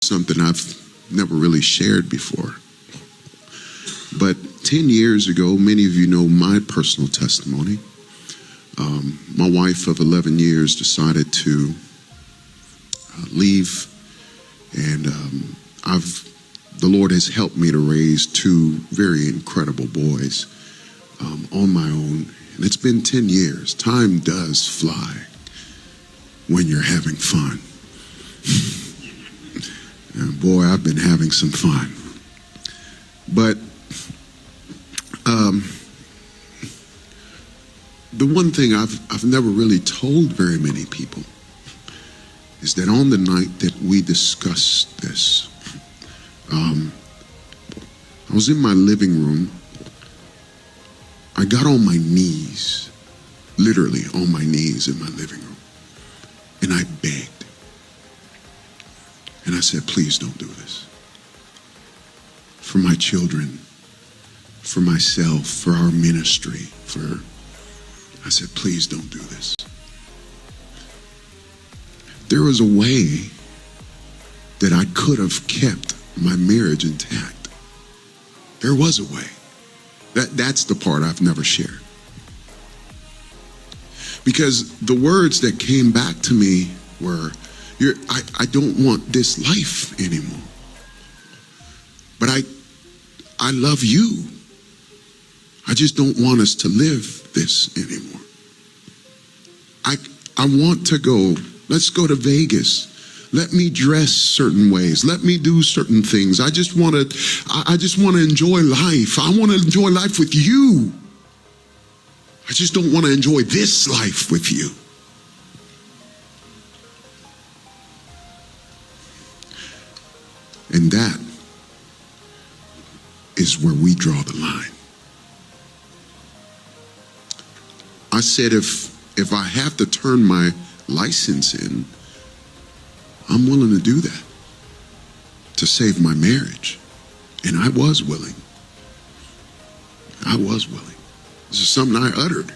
something I've never really shared before. But 10 years ago, many of you know my personal testimony. My wife of 11 years decided to leave, and the Lord has helped me to raise two very incredible boys on my own. And it's been 10 years. Time does fly when you're having fun. And boy, I've been having some fun. But the one thing I've never really told very many people is that on the night that we discussed this, I was in my living room. I got on my knees, literally on my knees in my living room, and I begged. And I said, please don't do this. For my children, for myself, for our ministry, I said, please don't do this. There was a way that I could have kept my marriage intact. There was a way. That's the part I've never shared. Because the words that came back to me were, I don't want this life anymore. But I love you. I just don't want us to live this anymore. I want to go. Let's go to Vegas. Let me dress certain ways. Let me do certain things. I just want to enjoy life. I want to enjoy life with you. I just don't want to enjoy this life with you. And that is where we draw the line. I said, if I have to turn my license in, I'm willing to do that to save my marriage. And I was willing. I was willing. This is something I uttered.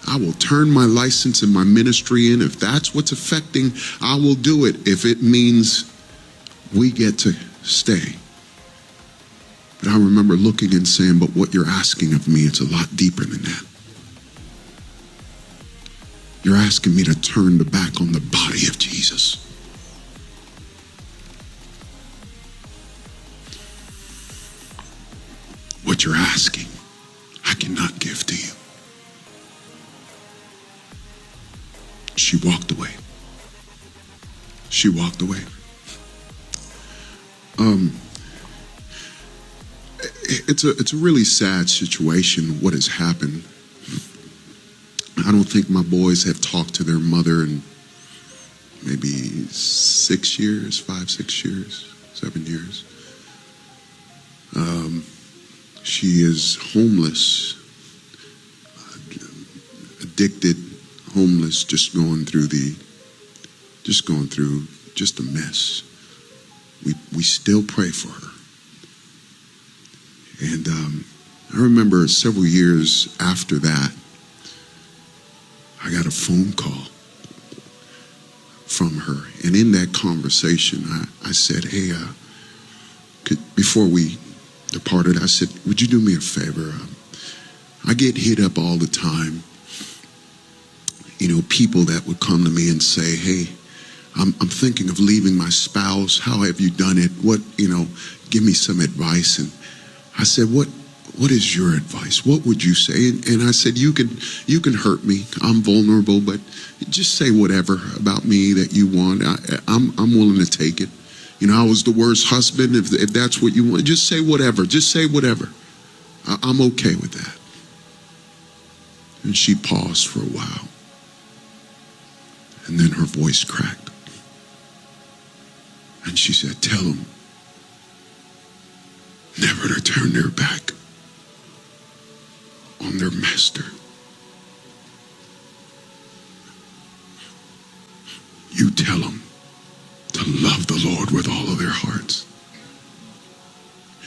I will turn my license and my ministry in. If that's what's affecting, I will do it if it means we get to stay. But I remember looking and saying, but what you're asking of me, it's a lot deeper than that. You're asking me to turn the back on the body of Jesus. What you're asking, I cannot give to you. She walked away. She walked away. It's a really sad situation, what has happened. I don't think my boys have talked to their mother in maybe 6 years, 5, 6 years, 7 years. She is homeless, addicted, homeless, just going through just a mess. We still pray for her. And I remember several years after that, I got a phone call from her. And in that conversation, I said, hey, before we departed, I said, would you do me a favor? I get hit up all the time. You know, people that would come to me and say, hey, I'm thinking of leaving my spouse. How have you done it? Give me some advice. And I said, what is your advice? What would you say? And I said, you can hurt me. I'm vulnerable, but just say whatever about me that you want. I'm willing to take it. I was the worst husband. If that's what you want, just say whatever. Just say whatever. I'm okay with that. And she paused for a while. And then her voice cracked. And she said, tell them never to turn their back on their master. You tell them to love the Lord with all of their hearts.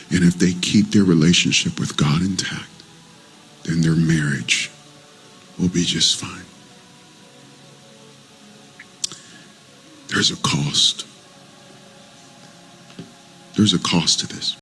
And if they keep their relationship with God intact, then their marriage will be just fine. There's a cost. There's a cost to this.